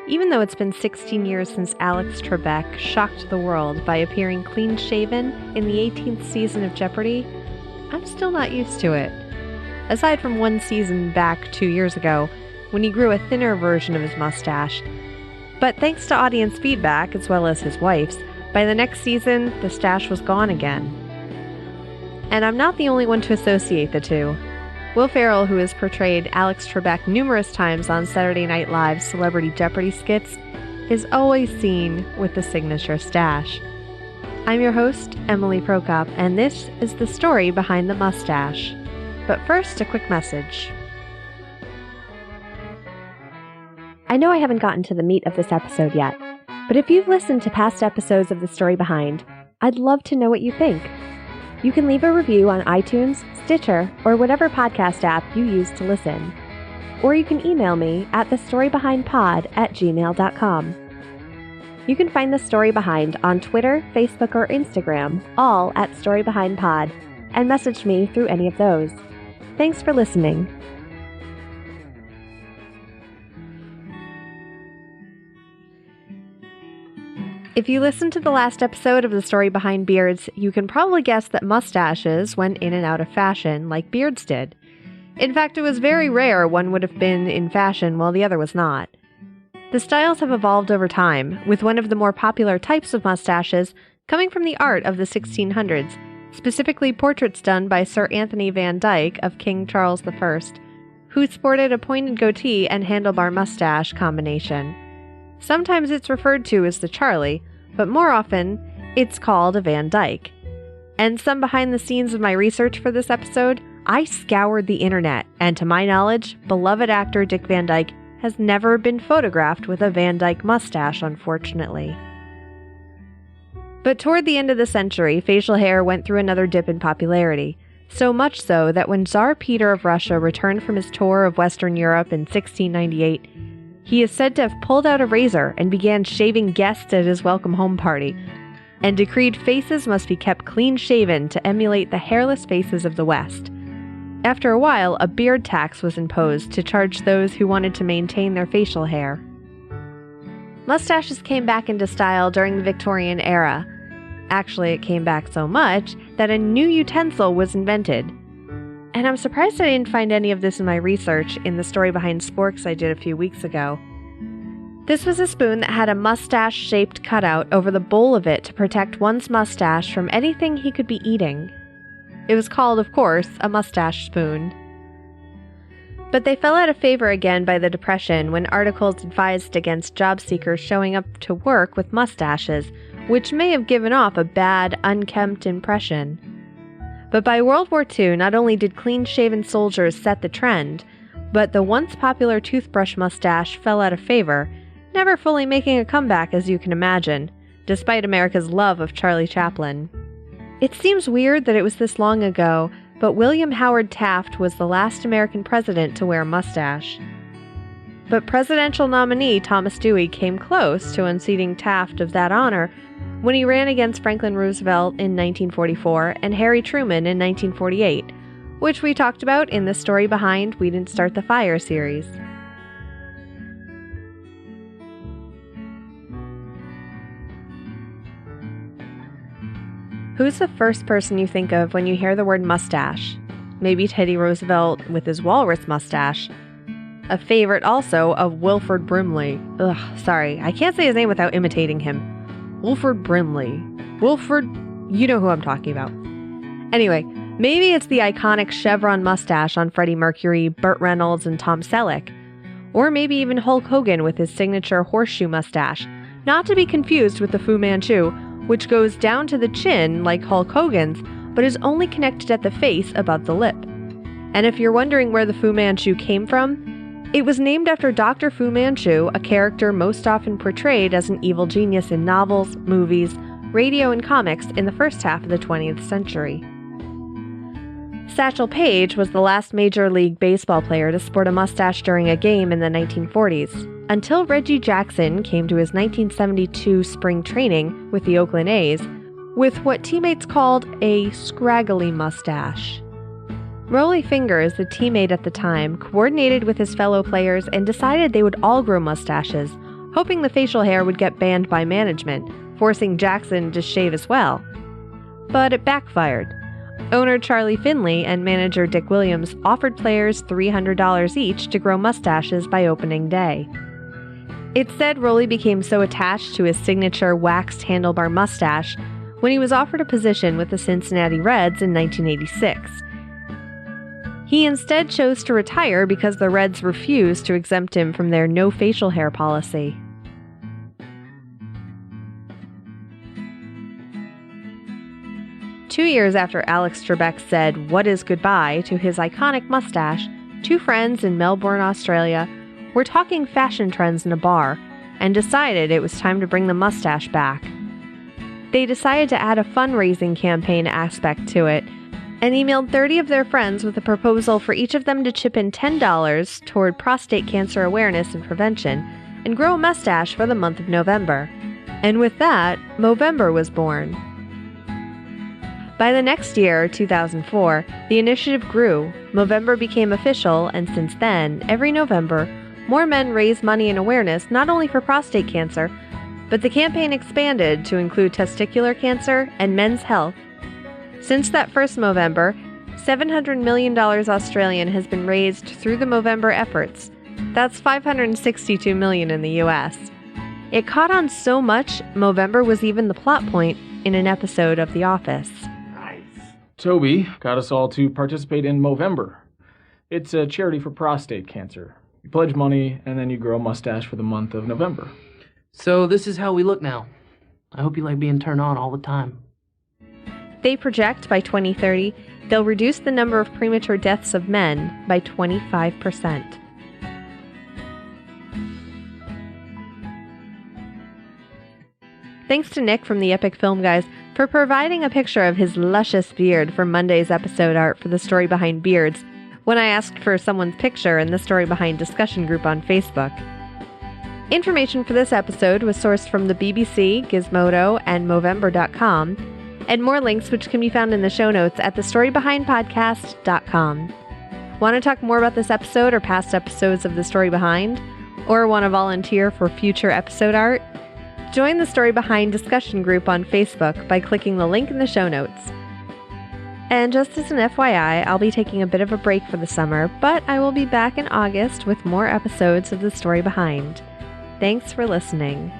Even though it's been 16 years since Alex Trebek shocked the world by appearing clean-shaven in the 18th season of Jeopardy, I'm still not used to it. Aside from one season back 2 years ago, when he grew a thinner version of his mustache. But thanks to audience feedback, as well as his wife's, by the next season, the stache was gone again. And I'm not the only one to associate the two. Will Ferrell, who has portrayed Alex Trebek numerous times on Saturday Night Live's Celebrity Jeopardy skits, is always seen with the signature stache. I'm your host, Emily Prokop, and this is the story behind the mustache. But first, a quick message. I know I haven't gotten to the meat of this episode yet, but if you've listened to past episodes of The Story Behind, I'd love to know what you think. You can leave a review on iTunes, Stitcher, or whatever podcast app you use to listen. Or you can email me at thestorybehindpod@gmail.com. You can find The Story Behind on Twitter, Facebook, or Instagram, all at StoryBehindPod, and message me through any of those. Thanks for listening. If you listened to the last episode of The Story Behind Beards, you can probably guess that mustaches went in and out of fashion like beards did. In fact, it was very rare one would have been in fashion while the other was not. The styles have evolved over time, with one of the more popular types of mustaches coming from the art of the 1600s, specifically portraits done by Sir Anthony van Dyke of King Charles I, who sported a pointed goatee and handlebar mustache combination. Sometimes it's referred to as the Charlie, but more often, it's called a Van Dyke. And some behind the scenes of my research for this episode, I scoured the internet, and to my knowledge, beloved actor Dick Van Dyke has never been photographed with a Van Dyke mustache, unfortunately. But toward the end of the century, facial hair went through another dip in popularity, so much so that when Tsar Peter of Russia returned from his tour of Western Europe in 1698, he is said to have pulled out a razor and began shaving guests at his welcome home party, and decreed faces must be kept clean-shaven to emulate the hairless faces of the West. After a while, a beard tax was imposed to charge those who wanted to maintain their facial hair. Mustaches came back into style during the Victorian era. Actually, it came back so much that a new utensil was invented. And I'm surprised I didn't find any of this in my research in the Story Behind Sporks I did a few weeks ago. This was a spoon that had a mustache-shaped cutout over the bowl of it to protect one's mustache from anything he could be eating. It was called, of course, a mustache spoon. But they fell out of favor again by the Depression when articles advised against job seekers showing up to work with mustaches, which may have given off a bad, unkempt impression. But by World War II, not only did clean-shaven soldiers set the trend, but the once popular toothbrush mustache fell out of favor, never fully making a comeback as you can imagine, despite America's love of Charlie Chaplin. It seems weird that it was this long ago, but William Howard Taft was the last American president to wear a mustache. But presidential nominee Thomas Dewey came close to unseating Taft of that honor when he ran against Franklin Roosevelt in 1944 and Harry Truman in 1948, which we talked about in the Story Behind We Didn't Start the Fire series. Who's the first person you think of when you hear the word mustache? Maybe Teddy Roosevelt with his walrus mustache. A favorite also of Wilford Brimley. Sorry, I can't say his name without imitating him. Wilford Brimley. Wilford, you know who I'm talking about. Anyway, maybe it's the iconic chevron mustache on Freddie Mercury, Burt Reynolds, and Tom Selleck. Or maybe even Hulk Hogan with his signature horseshoe mustache, not to be confused with the Fu Manchu, which goes down to the chin like Hulk Hogan's, but is only connected at the face above the lip. And if you're wondering where the Fu Manchu came from, it was named after Dr. Fu Manchu, a character most often portrayed as an evil genius in novels, movies, radio, and comics in the first half of the 20th century. Satchel Paige was the last Major League Baseball player to sport a mustache during a game in the 1940s, until Reggie Jackson came to his 1972 spring training with the Oakland A's with what teammates called a scraggly mustache. Rollie Fingers, a teammate at the time, coordinated with his fellow players and decided they would all grow mustaches, hoping the facial hair would get banned by management, forcing Jackson to shave as well. But it backfired. Owner Charlie Finley and manager Dick Williams offered players $300 each to grow mustaches by opening day. It's said Rollie became so attached to his signature waxed handlebar mustache when he was offered a position with the Cincinnati Reds in 1986. He instead chose to retire because the Reds refused to exempt him from their no facial hair policy. Two years after Alex Trebek said "What is goodbye" to his iconic mustache, two friends in Melbourne, Australia, were talking fashion trends in a bar and decided it was time to bring the mustache back. They decided to add a fundraising campaign aspect to it and emailed 30 of their friends with a proposal for each of them to chip in $10 toward prostate cancer awareness and prevention and grow a mustache for the month of November. And with that, Movember was born. By the next year, 2004, the initiative grew, Movember became official, and since then, every November, more men raise money and awareness not only for prostate cancer, but the campaign expanded to include testicular cancer and men's health. Since that first Movember, $700 million Australian has been raised through the Movember efforts. That's $562 million in the US. It caught on so much, Movember was even the plot point in an episode of The Office. Toby got us all to participate in Movember. It's a charity for prostate cancer. You pledge money, and then you grow a mustache for the month of November. So this is how we look now. I hope you like being turned on all the time. They project by 2030, they'll reduce the number of premature deaths of men by 25%. Thanks to Nick from the Epic Film Guys for providing a picture of his luscious beard for Monday's episode art for the Story Behind Beards when I asked for someone's picture in the Story Behind discussion group on Facebook. Information for this episode was sourced from the BBC, Gizmodo, and Movember.com, and more links which can be found in the show notes at thestorybehindpodcast.com. Want to talk more about this episode or past episodes of The Story Behind? Or want to volunteer for future episode art? Join the Story Behind discussion group on Facebook by clicking the link in the show notes. And just as an FYI, I'll be taking a bit of a break for the summer, but I will be back in August with more episodes of The Story Behind. Thanks for listening.